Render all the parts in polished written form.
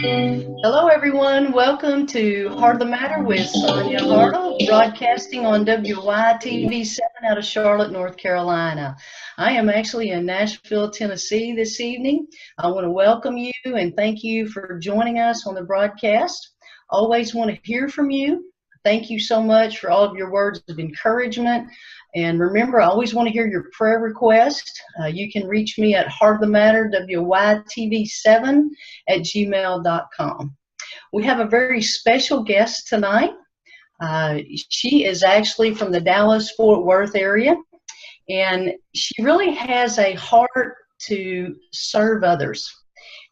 Hello, everyone. Welcome to Heart of the Matter with Sonia Hartle, broadcasting on WYTV7 out of Charlotte, North Carolina. I am actually in Nashville, Tennessee this evening. I want to welcome you and thank you for joining us on the broadcast. Always want to hear from you. Thank you so much for all of your words of encouragement. And remember, I always want to hear your prayer request. You can reach me at heartofthematter, WYTV7@gmail.com. We have a very special guest tonight. She is actually from the Dallas-Fort Worth area, and she really has a heart to serve others.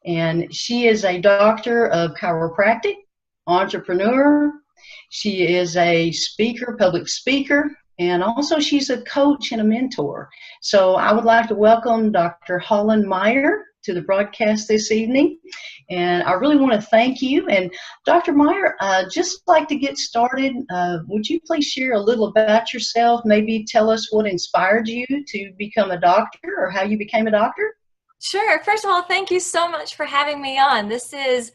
And she is a doctor of chiropractic, entrepreneur. She is a speaker, public speaker, and also she's a coach and a mentor. So I would like to welcome Dr. Holland Meyer to the broadcast this evening. And I really want to thank you. And Dr. Meyer, just like to get started, would you please share a little about yourself? Maybe tell us what inspired you to become a doctor or how you became a doctor? Sure. First of all, thank you so much for having me on. This is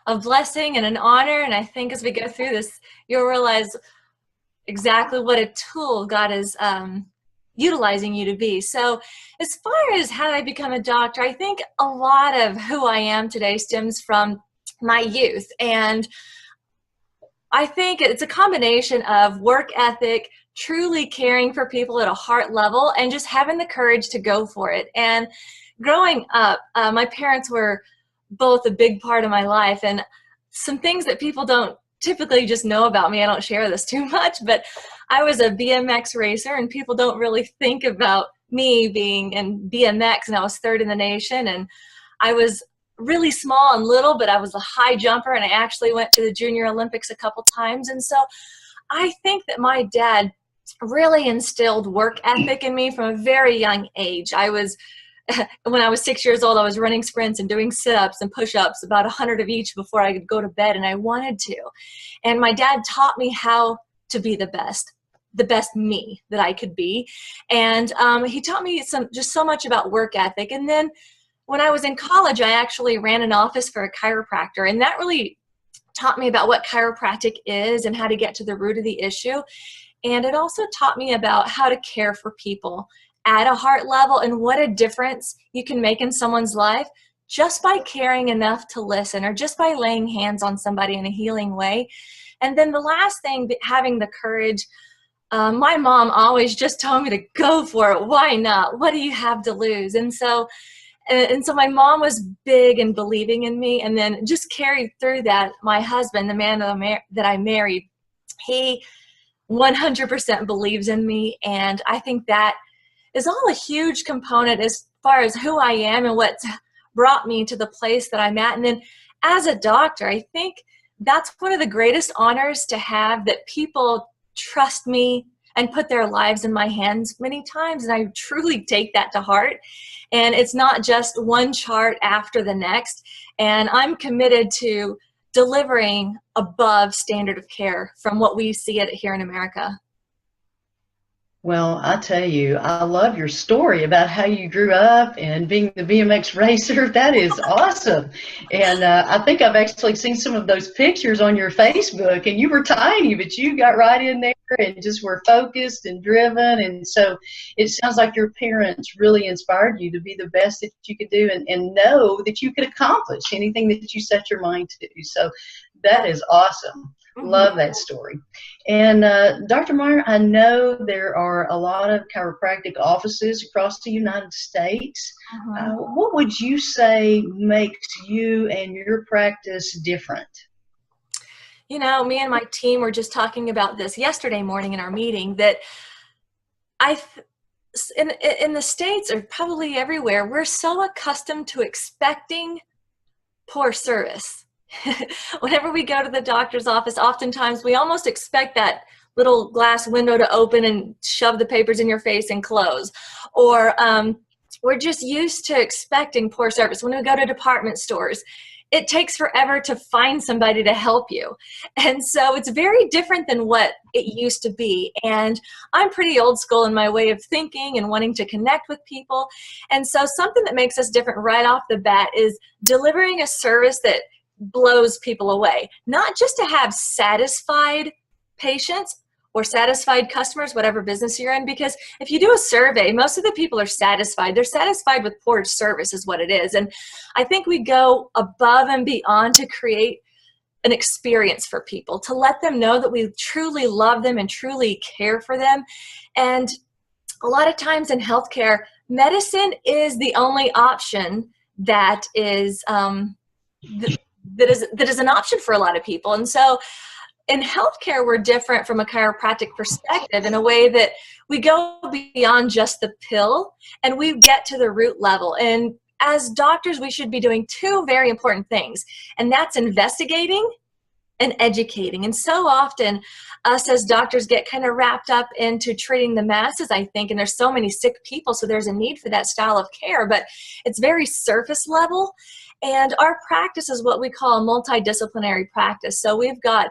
a blessing and an honor. And I think as we go through this, you'll realize exactly what a tool God is utilizing you to be. So as far as how I become a doctor, I think a lot of who I am today stems from my youth. And I think it's a combination of work ethic, truly caring for people at a heart level, and just having the courage to go for it. And growing up, my parents were both a big part of my life, and some things that people don't typically just know about me. I don't share this too much, but I was a BMX racer, and people don't really think about me being in BMX, and I was third in the nation, and I was really small and little, but I was a high jumper, and I actually went to the Junior Olympics a couple times. And so I think that my dad really instilled work ethic in me from a very young age. When I was 6 years old, I was running sprints and doing sit-ups and push-ups, about 100 of each before I could go to bed, and I wanted to. And my dad taught me how to be the best me that I could be. And he taught me just so much about work ethic. And then when I was in college, I actually ran an office for a chiropractor, and that really taught me about what chiropractic is and how to get to the root of the issue. And it also taught me about how to care for people at a heart level and what a difference you can make in someone's life just by caring enough to listen, or just by laying hands on somebody in a healing way. And then the last thing, having the courage. My mom always just told me to go for it. Why not? What do you have to lose? And so my mom was big in believing in me, and then just carried through that. My husband, the man that I married, he 100% believes in me, and I think that is all a huge component as far as who I am and what's brought me to the place that I'm at. And then as a doctor, I think that's one of the greatest honors to have, that people trust me and put their lives in my hands many times. And I truly take that to heart. And it's not just one chart after the next. And I'm committed to delivering above standard of care from what we see it here in America. Well, I tell you, I love your story about how you grew up and being the BMX racer. That is awesome. And I think I've actually seen some of those pictures on your Facebook, and you were tiny, but you got right in there and just were focused and driven. And so it sounds like your parents really inspired you to be the best that you could do, and know that you could accomplish anything that you set your mind to. So that is awesome. Love that story. And Dr. Meyer, I know there are a lot of chiropractic offices across the United States. What would you say makes you and your practice different? You know, me and my team were just talking about this yesterday morning in our meeting, that in the States, or probably everywhere, we're so accustomed to expecting poor service. Whenever we go to the doctor's office, oftentimes we almost expect that little glass window to open and shove the papers in your face and close. Or we're just used to expecting poor service. When we go to department stores, it takes forever to find somebody to help you. And so it's very different than what it used to be. And I'm pretty old school in my way of thinking and wanting to connect with people. And so something that makes us different right off the bat is delivering a service that blows people away. Not just to have satisfied patients or satisfied customers, whatever business you're in, because if you do a survey, most of the people are satisfied. They're satisfied with poor service is what it is. And I think we go above and beyond to create an experience for people, to let them know that we truly love them and truly care for them. And a lot of times in healthcare, medicine is the only option that is that is an option for a lot of people. And so in healthcare, we're different from a chiropractic perspective in a way that we go beyond just the pill and we get to the root level. And as doctors, we should be doing two very important things, and that's investigating and educating. And so often us as doctors get kind of wrapped up into treating the masses, I think, and there's so many sick people, so there's a need for that style of care, but it's very surface level. And our practice is what we call a multidisciplinary practice. So we've got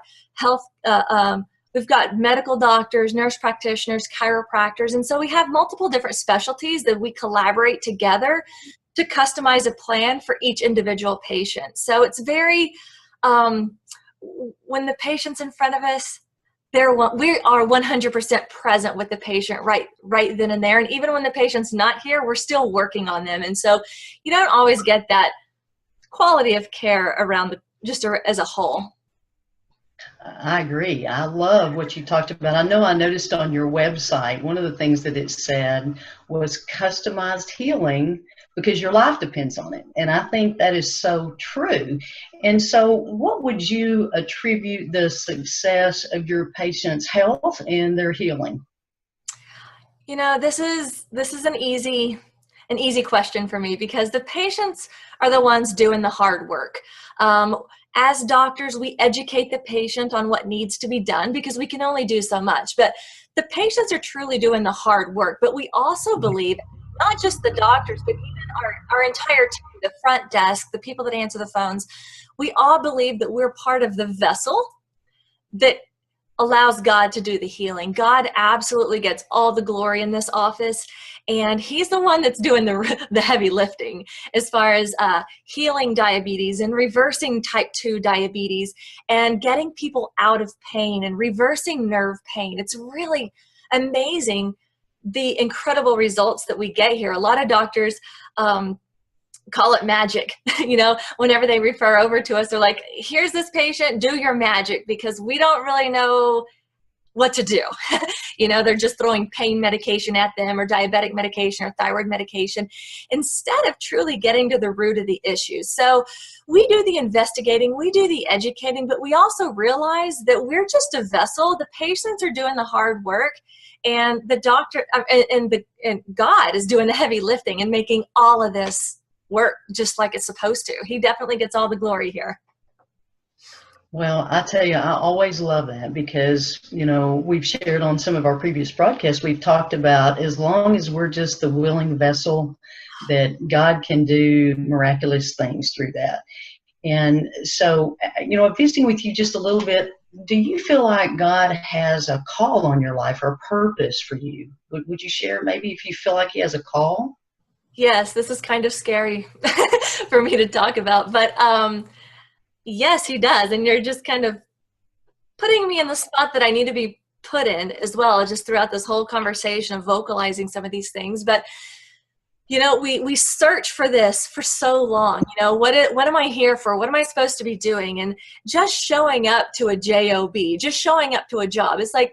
we've got medical doctors, nurse practitioners, chiropractors, and so we have multiple different specialties that we collaborate together to customize a plan for each individual patient. So it's very, when the patient's in front of us, we are 100% present with the patient right then and there. And even when the patient's not here, we're still working on them. And so you don't always get that quality of care around just as a whole. I agree. I love what you talked about. I know I noticed on your website, one of the things that it said was customized healing because your life depends on it. And I think that is so true. And so what would you attribute the success of your patients' health and their healing? You know, this is an easy question for me because the patients are the ones doing the hard work. As doctors, we educate the patient on what needs to be done because we can only do so much. But the patients are truly doing the hard work. But we also believe, not just the doctors, but even our entire team, the front desk, the people that answer the phones, we all believe that we're part of the vessel that allows God to do the healing. God absolutely gets all the glory in this office, and he's the one that's doing the heavy lifting as far as healing diabetes and reversing type 2 diabetes and getting people out of pain and reversing nerve pain. It's really amazing the incredible results that we get here. A lot of doctors call it magic. You know, whenever they refer over to us, they're like, here's this patient, do your magic, because we don't really know what to do. You know, they're just throwing pain medication at them or diabetic medication or thyroid medication instead of truly getting to the root of the issues. So we do the investigating, we do the educating, but we also realize that we're just a vessel. The patients are doing the hard work, and the doctor and God is doing the heavy lifting and making all of this work just like it's supposed to. He definitely gets all the glory here. Well, I tell you, I always love that because, you know, we've shared on some of our previous broadcasts, we've talked about as long as we're just the willing vessel, that God can do miraculous things through that. And so, you know, visiting with you just a little bit, do you feel like God has a call on your life or a purpose for you? Would you share maybe if you feel like he has a call? Yes, this is kind of scary for me to talk about, but yes, he does. And you're just kind of putting me in the spot that I need to be put in as well, just throughout this whole conversation of vocalizing some of these things. But, you know, we search for this for so long. You know, what am I here for? What am I supposed to be doing? And just showing up to a job, just showing up to a job, it's like,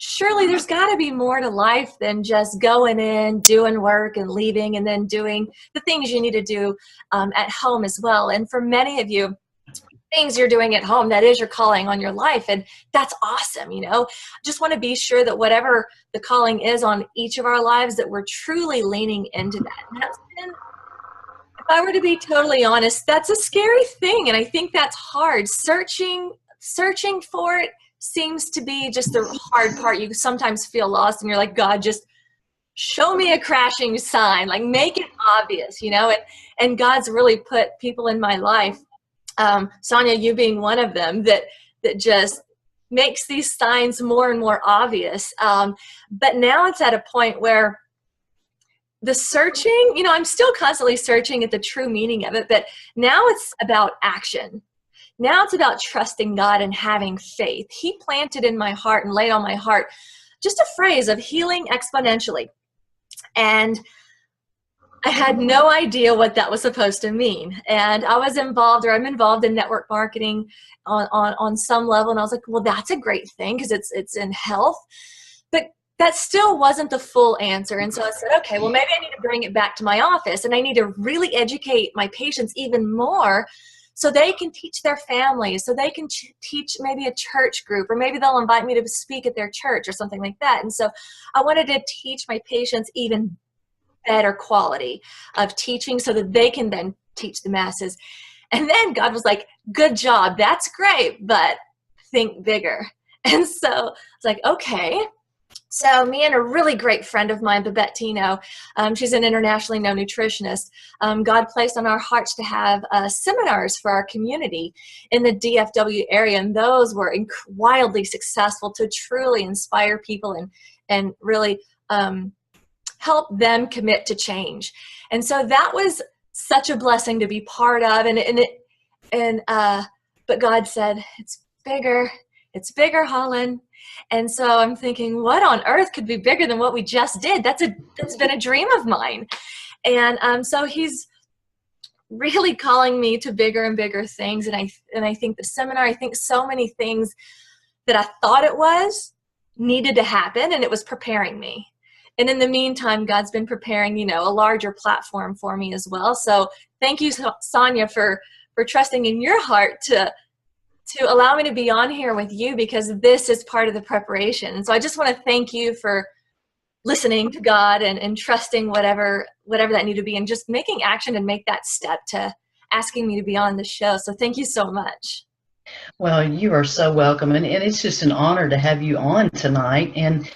surely there's got to be more to life than just going in, doing work and leaving, and then doing the things you need to do at home as well. And for many of you, things you're doing at home, that is your calling on your life. And that's awesome. You know, just want to be sure that whatever the calling is on each of our lives, that we're truly leaning into that. And that's been, if I were to be totally honest, that's a scary thing. And I think that's hard. Searching for it seems to be just the hard part. You sometimes feel lost and you're like, God, just show me a crashing sign, like make it obvious, you know, and God's really put people in my life, Sonia, you being one of them, that just makes these signs more and more obvious. But now it's at a point where the searching, you know, I'm still constantly searching at the true meaning of it, but now it's about action. Now it's about trusting God and having faith. He planted in my heart and laid on my heart just a phrase of healing exponentially. And I had no idea what that was supposed to mean. And I was involved, or I'm involved in network marketing on some level. And I was like, well, that's a great thing because it's in health. But that still wasn't the full answer. And so I said, okay, well, maybe I need to bring it back to my office, and I need to really educate my patients even more so they can teach their families, so they can teach maybe a church group, or maybe they'll invite me to speak at their church or something like that. And so I wanted to teach my patients even better quality of teaching so that they can then teach the masses. And then God was like, good job, that's great, but think bigger. And so I was like, okay. So me and a really great friend of mine, Babette Tino, she's an internationally known nutritionist. God placed on our hearts to have seminars for our community in the DFW area, and those were wildly successful to truly inspire people and really help them commit to change. And so that was such a blessing to be part of. But God said, it's bigger, Holland. And so I'm thinking, what on earth could be bigger than what we just did? That's been a dream of mine. And so he's really calling me to bigger and bigger things. And I think the seminar, I think so many things that I thought it was needed to happen, and it was preparing me. And in the meantime, God's been preparing, a larger platform for me as well. So thank you, Sonia, for trusting in your heart to allow me to be on here with you, because this is part of the preparation. And so I just want to thank you for listening to God and trusting whatever that need to be, and just making action and make that step to asking me to be on the show. So thank you so much. Well, you are so welcome, and it's just an honor to have you on tonight. And,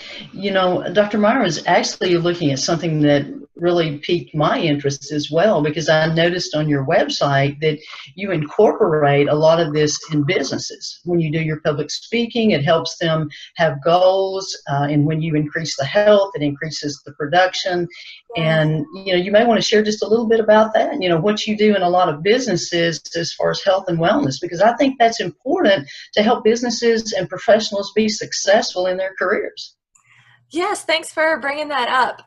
Dr. Meyer is actually looking at something that really piqued my interest as well, because I noticed on your website that you incorporate a lot of this in businesses. When you do your public speaking, it helps them have goals, and when you increase the health, it increases the production. And, you may want to share just a little bit about that, what you do in a lot of businesses as far as health and wellness, because I think that's important to help businesses and professionals be successful in their careers. Yes, thanks for bringing that up.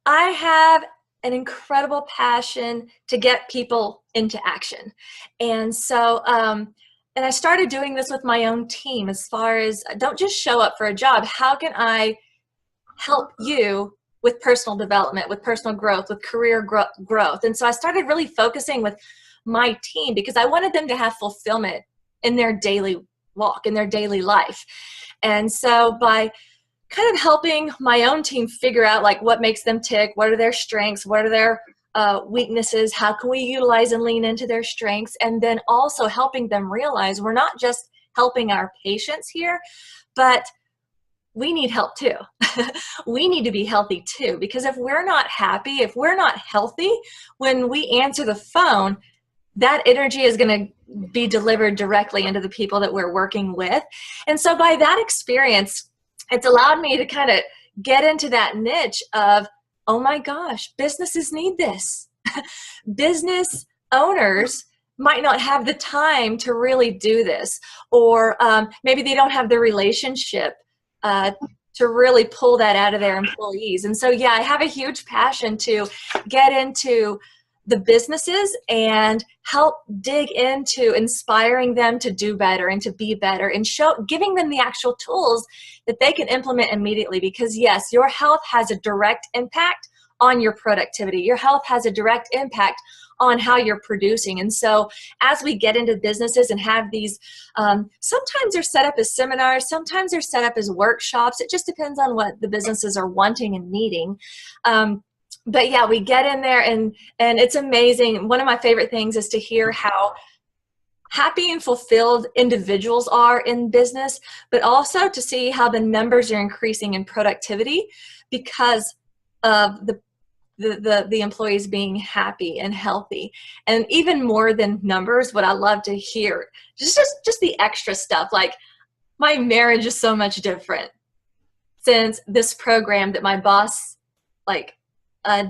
I have an incredible passion to get people into action. And so, and I started doing this with my own team, as far as don't just show up for a job. How can I help you with personal development, with personal growth, with career growth? And so I started really focusing with my team, because I wanted them to have fulfillment in their daily walk, in their daily life. And so by kind of helping my own team figure out what makes them tick, what are their strengths, what are their weaknesses, how can we utilize and lean into their strengths, and then also helping them realize we're not just helping our patients here, but we need help too. We need to be healthy too, because if we're not happy, if we're not healthy, when we answer the phone, that energy is going to be delivered directly into the people that we're working with. And so by that experience, it's allowed me to kind of get into that niche of, oh my gosh, businesses need this. Business owners might not have the time to really do this, or maybe they don't have the relationship to really pull that out of their employees. And so, I have a huge passion to get into the businesses and help dig into inspiring them to do better and to be better, and giving them the actual tools that they can implement immediately. Because yes, your health has a direct impact on your productivity. Your health has a direct impact on how you're producing. And so as we get into businesses and have these, sometimes they're set up as seminars, sometimes they're set up as workshops. It just depends on what the businesses are wanting and needing. But we get in there and it's amazing. One of my favorite things is to hear how happy and fulfilled individuals are in business, but also to see how the numbers are increasing in productivity because of the employees being happy and healthy. And even more than numbers, what I love to hear, just the extra stuff, like my marriage is so much different since this program that my boss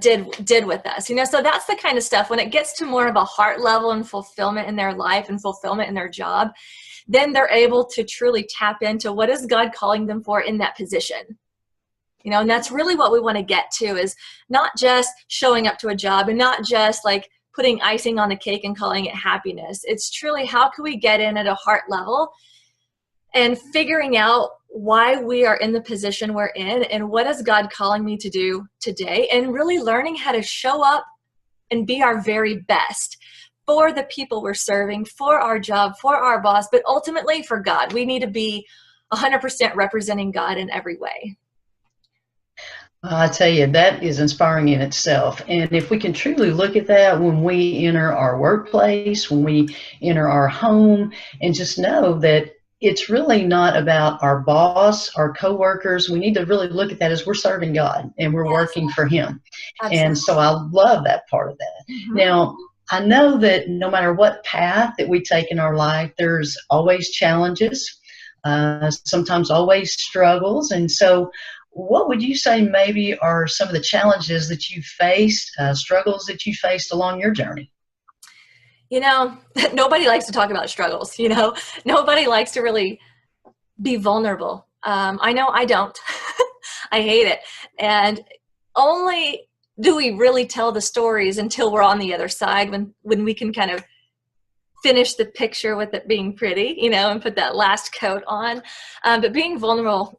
did with us. So that's the kind of stuff when it gets to more of a heart level and fulfillment in their life and fulfillment in their job, then they're able to truly tap into what is God calling them for in that position. And that's really what we want to get to, is not just showing up to a job and not just like putting icing on the cake and calling it happiness. It's truly, how can we get in at a heart level and figuring out why we are in the position we're in and what is God calling me to do today, and really learning how to show up and be our very best for the people we're serving, for our job, for our boss, but ultimately for God. We need to be 100% representing God in every way. I tell you, that is inspiring in itself. And if we can truly look at that when we enter our workplace, when we enter our home, and just know that it's really not about our boss, our coworkers. We need to really look at that as we're serving God and we're working for Him. Absolutely. And so I love that part of that. Mm-hmm. Now, I know that no matter what path that we take in our life, there's always challenges, sometimes always struggles. And so what would you say maybe are some of the challenges that you faced, struggles that you faced along your journey? Nobody likes to talk about struggles. Nobody likes to really be vulnerable. I know I don't. I hate it. And only do we really tell the stories until we're on the other side, when we can kind of finish the picture with it being pretty, and put that last coat on. But being vulnerable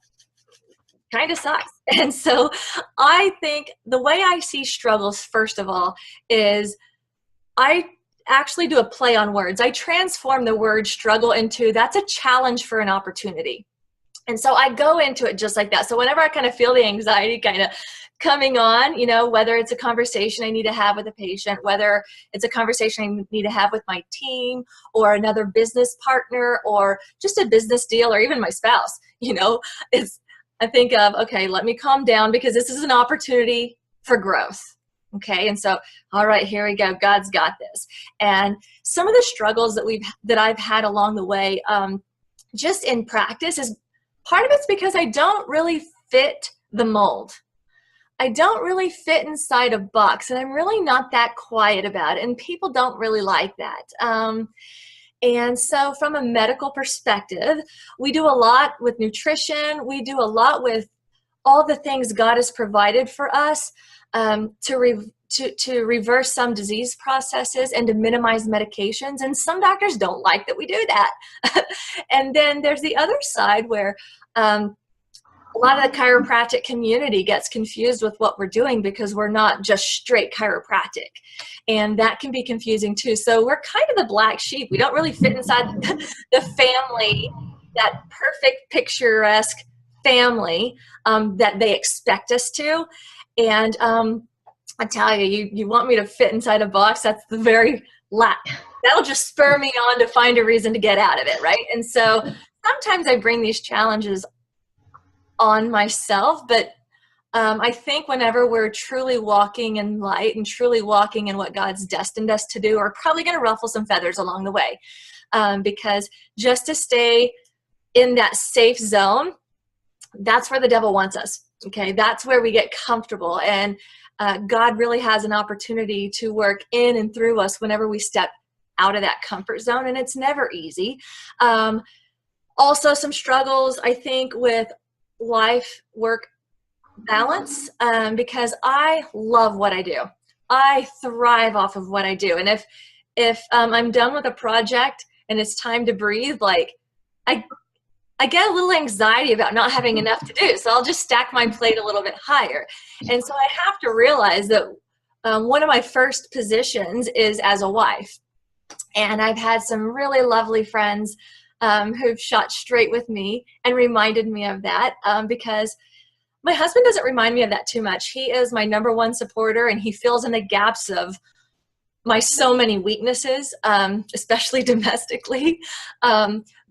kind of sucks. And so I think the way I see struggles, first of all, is I actually do a play on words. I transform the word struggle into, that's a challenge for an opportunity. And so I go into it just like that. So whenever I kind of feel the anxiety kind of coming on, whether it's a conversation I need to have with a patient, whether it's a conversation I need to have with my team or another business partner or just a business deal or even my spouse, I think of, okay, let me calm down because this is an opportunity for growth. Okay. And so, all right, here we go. God's got this. And some of the struggles that I've had along the way, just in practice, is part of it's because I don't really fit the mold. I don't really fit inside a box, and I'm really not that quiet about it. And people don't really like that. And so from a medical perspective, we do a lot with nutrition. We do a lot with all the things God has provided for us to reverse some disease processes and to minimize medications. And some doctors don't like that we do that. And then there's the other side where a lot of the chiropractic community gets confused with what we're doing because we're not just straight chiropractic. And that can be confusing too. So we're kind of the black sheep. We don't really fit inside the family, that perfect picturesque family that they expect us to. And I tell you, you want me to fit inside a box, that's the very that'll just spur me on to find a reason to get out of it, right? And so sometimes I bring these challenges on myself, but I think whenever we're truly walking in light and truly walking in what God's destined us to do, we're probably going to ruffle some feathers along the way, because just to stay in that safe zone, that's where the devil wants us. Okay, that's where we get comfortable, and God really has an opportunity to work in and through us whenever we step out of that comfort zone, and it's never easy. Also, some struggles, I think, with life-work balance, because I love what I do. I thrive off of what I do, and if I'm done with a project and it's time to breathe, like I get a little anxiety about not having enough to do, so I'll just stack my plate a little bit higher. And so I have to realize that one of my first positions is as a wife, and I've had some really lovely friends who've shot straight with me and reminded me of that, because my husband doesn't remind me of that too much. He is my number one supporter, and he fills in the gaps of my so many weaknesses, especially domestically.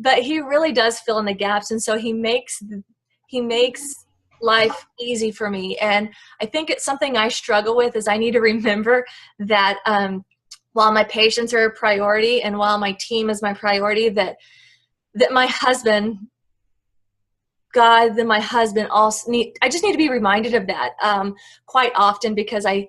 But he really does fill in the gaps, and so he makes life easy for me. And I think it's something I struggle with, is I need to remember that while my patients are a priority and while my team is my priority, that my husband God, then my husband also I just need to be reminded of that quite often, because I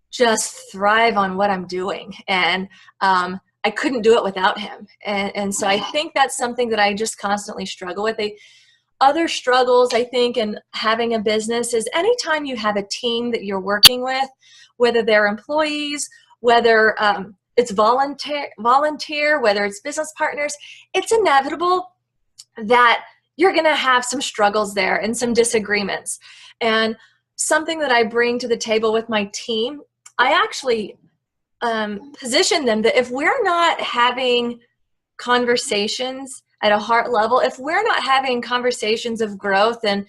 just thrive on what I'm doing. And I couldn't do it without him. And so I think that's something that I just constantly struggle with. Other struggles, I think, in having a business is anytime you have a team that you're working with, whether they're employees, whether it's volunteer, whether it's business partners, it's inevitable that you're going to have some struggles there and some disagreements. And something that I bring to the table with my team, I actually position them that if we're not having conversations at a heart level, if we're not having conversations of growth, and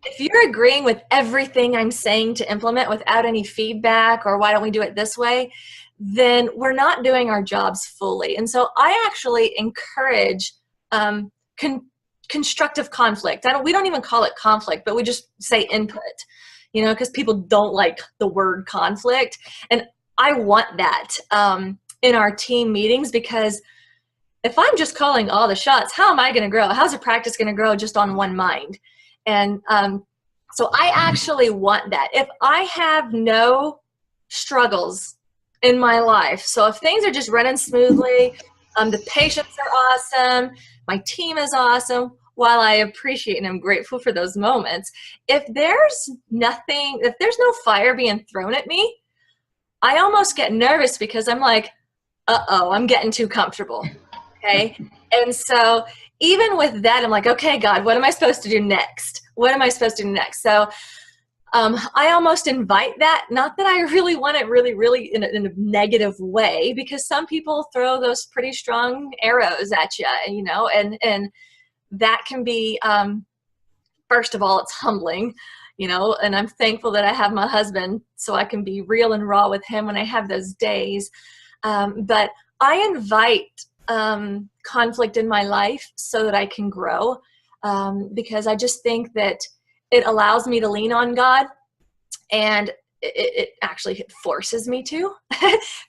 if you're agreeing with everything I'm saying to implement without any feedback, or why don't we do it this way, then we're not doing our jobs fully. And so I actually encourage constructive conflict. We don't even call it conflict, but we just say input, because people don't like the word conflict. And I want that in our team meetings, because if I'm just calling all the shots, how am I going to grow? How's a practice going to grow just on one mind? And so I actually want that. If I have no struggles in my life, so if things are just running smoothly, the patients are awesome, my team is awesome, while I appreciate and I'm grateful for those moments, if there's no fire being thrown at me, I almost get nervous, because I'm like, uh-oh, I'm getting too comfortable. Okay. And so even with that, I'm like, okay, God, what am I supposed to do next? What am I supposed to do next? So I almost invite that, not that I really want it really in a negative way, because some people throw those pretty strong arrows at you, and that can be, first of all, it's humbling, and I'm thankful that I have my husband so I can be real and raw with him when I have those days. But I invite conflict in my life so that I can grow, because I just think that it allows me to lean on God, and it actually forces me to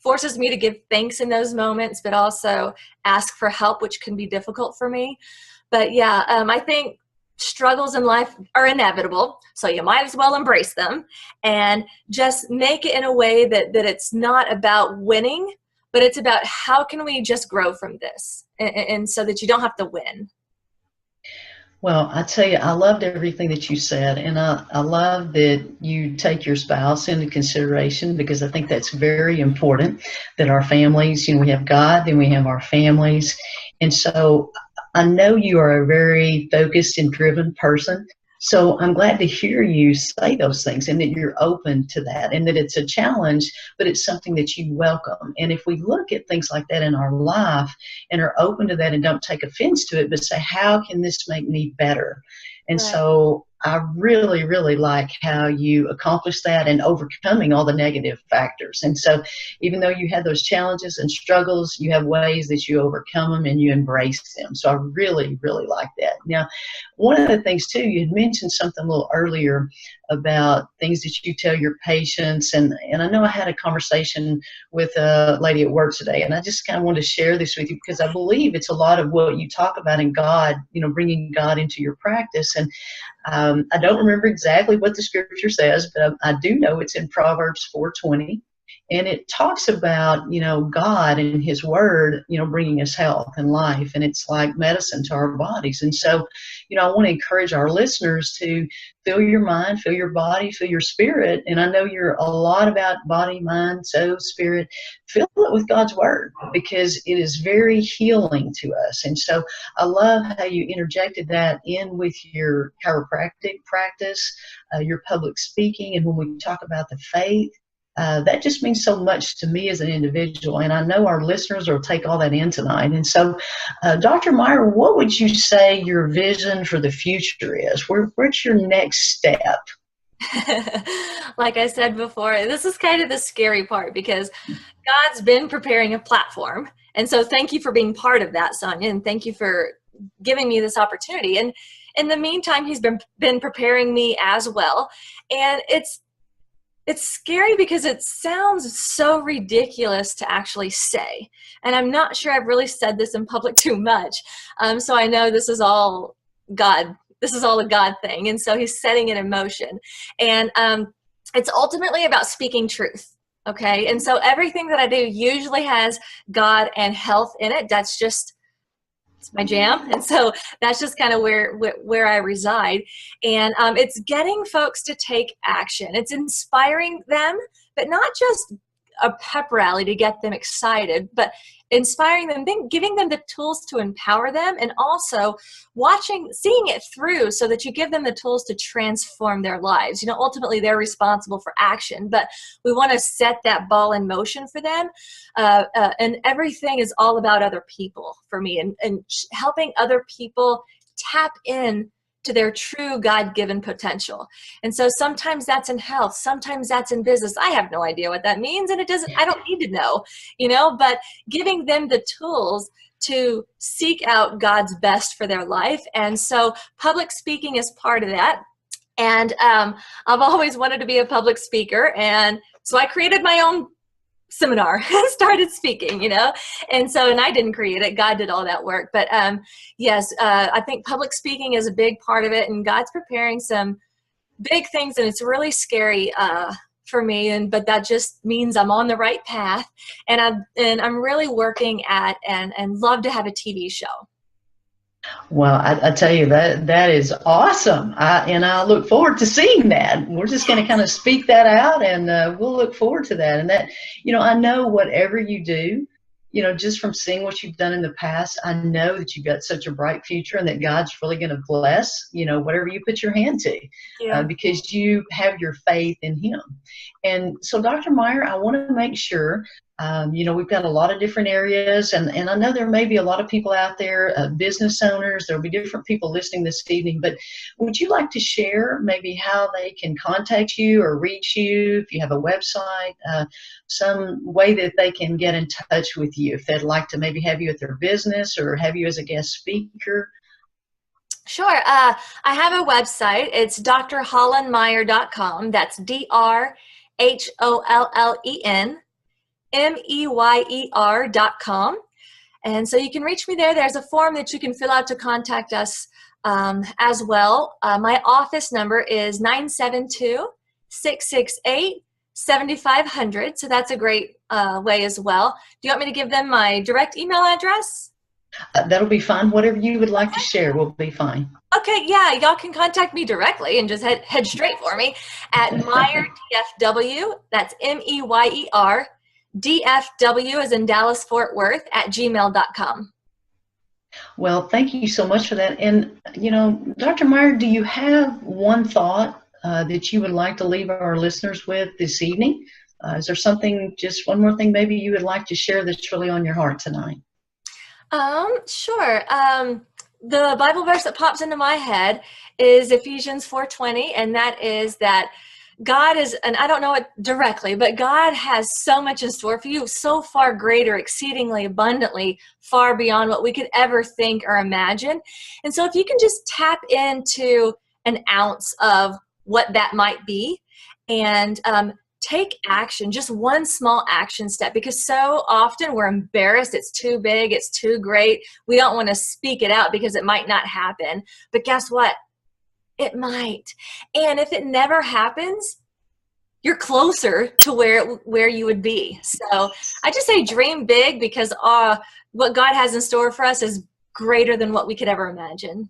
forces me to give thanks in those moments, but also ask for help, which can be difficult for me. But yeah, I think struggles in life are inevitable, so you might as well embrace them and just make it in a way that it's not about winning, but it's about how can we just grow from this, and so that you don't have to win. Well, I tell you, I loved everything that you said, and I love that you take your spouse into consideration, because I think that's very important, that our families, we have God, then we have our families. And so I know you are a very focused and driven person. So I'm glad to hear you say those things, and that you're open to that, and that it's a challenge, but it's something that you welcome. And if we look at things like that in our life and are open to that and don't take offense to it, but say, how can this make me better? And Right. So I really, really like how you accomplish that and overcoming all the negative factors. And so even though you had those challenges and struggles, you have ways that you overcome them and you embrace them. So I really, really like that. Now, one of the things too, you had mentioned something a little earlier about things that you tell your patients. And I know I had a conversation with a lady at work today, and I just kind of wanted to share this with you, because I believe it's a lot of what you talk about in God, bringing God into your practice. And I don't remember exactly what the scripture says, but I do know it's in Proverbs 4:20. And it talks about, God and his word, bringing us health and life. And it's like medicine to our bodies. And so, I want to encourage our listeners to fill your mind, fill your body, fill your spirit. And I know you're a lot about body, mind, soul, spirit. Fill it with God's word, because it is very healing to us. And so I love how you interjected that in with your chiropractic practice, your public speaking. And when we talk about the faith, that just means so much to me as an individual, and I know our listeners will take all that in tonight. And so, Dr. Meyer, what would you say your vision for the future is? What's your next step? Like I said before, this is kind of the scary part, because God's been preparing a platform. And so thank you for being part of that, Sonia, and thank you for giving me this opportunity. And in the meantime, he's been preparing me as well. And it's scary, because it sounds so ridiculous to actually say. And I'm not sure I've really said this in public too much. So I know this is all God this is all a God thing. And so he's setting it in motion. And it's ultimately about speaking truth. Okay. And so everything that I do usually has God and health in it. That's just, it's my jam. And so that's just kind of where I reside. And it's getting folks to take action. It's inspiring them, but not just a pep rally to get them excited, but inspiring them, giving them the tools to empower them, and also seeing it through so that you give them the tools to transform their lives. Ultimately they're responsible for action, but we want to set that ball in motion for them. And everything is all about other people for me, and helping other people tap in to their true God-given potential. And so sometimes that's in health, sometimes that's in business. I have no idea what that means, and I don't need to know, but giving them the tools to seek out God's best for their life. And so public speaking is part of that. And I've always wanted to be a public speaker. And so I created my own seminar and started speaking, and I didn't create it. God did all that work. But yes, I think public speaking is a big part of it, and God's preparing some big things, and it's really scary for me, but that just means I'm on the right path, and I'm really working at and love to have a TV show. Well, I tell you, that is awesome. I look forward to seeing that. We're just going to kind of speak that out, and we'll look forward to that. And that, I know whatever you do, just from seeing what you've done in the past, I know that you've got such a bright future, and that God's really going to bless, whatever you put your hand to, because you have your faith in Him. And so, Dr. Meyer, I want to make sure, we've got a lot of different areas, and I know there may be a lot of people out there, business owners. There'll be different people listening this evening, but would you like to share maybe how they can contact you or reach you, if you have a website, some way that they can get in touch with you if they'd like to maybe have you at their business or have you as a guest speaker? Sure. I have a website. It's drhollenmeyer.com. That's DrHollenMeyer.com. And so you can reach me there. There's a form that you can fill out to contact us as well. My office number is 972-668-7500. So that's a great way as well. Do you want me to give them my direct email address? That'll be fine. Whatever you would like to share will be fine. Okay, yeah, y'all can contact me directly and just head straight for me at Meyer DFW. That's MEYER DFW as in Dallas Fort Worth at gmail.com. Well, thank you so much for that. And Dr. Meyer, do you have one thought that you would like to leave our listeners with this evening? Is there something, just one more thing maybe you would like to share that's really on your heart tonight? Sure. The Bible verse that pops into my head is Ephesians 4:20, and that is that God is, and I don't know it directly, but God has so much in store for you, so far greater, exceedingly abundantly, far beyond what we could ever think or imagine. And so if you can just tap into an ounce of what that might be, and take action, just one small action step, because so often we're embarrassed. It's too big. It's too great. We don't want to speak it out because it might not happen. But guess what? It might. And if it never happens, you're closer to where you would be. So I just say dream big, because what God has in store for us is greater than what we could ever imagine.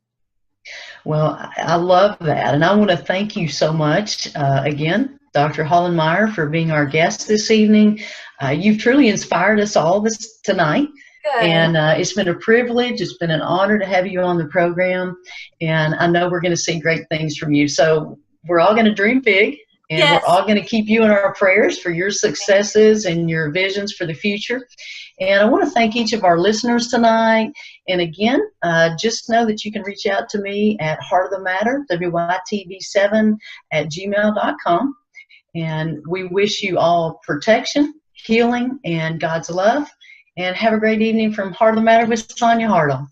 Well, I love that. And I want to thank you so much again, Dr. Hollen Meyer, for being our guest this evening. You've truly inspired us all tonight. Good. And it's been a privilege. It's been an honor to have you on the program. And I know we're going to see great things from you. So we're all going to dream big. And yes, we're all going to keep you in our prayers for your successes and your visions for the future. And I want to thank each of our listeners tonight. And again, just know that you can reach out to me at Heart of the Matter, WYTV7 @gmail.com. And we wish you all protection, healing, and God's love. And have a great evening from Heart of the Matter with Sonia Hartle.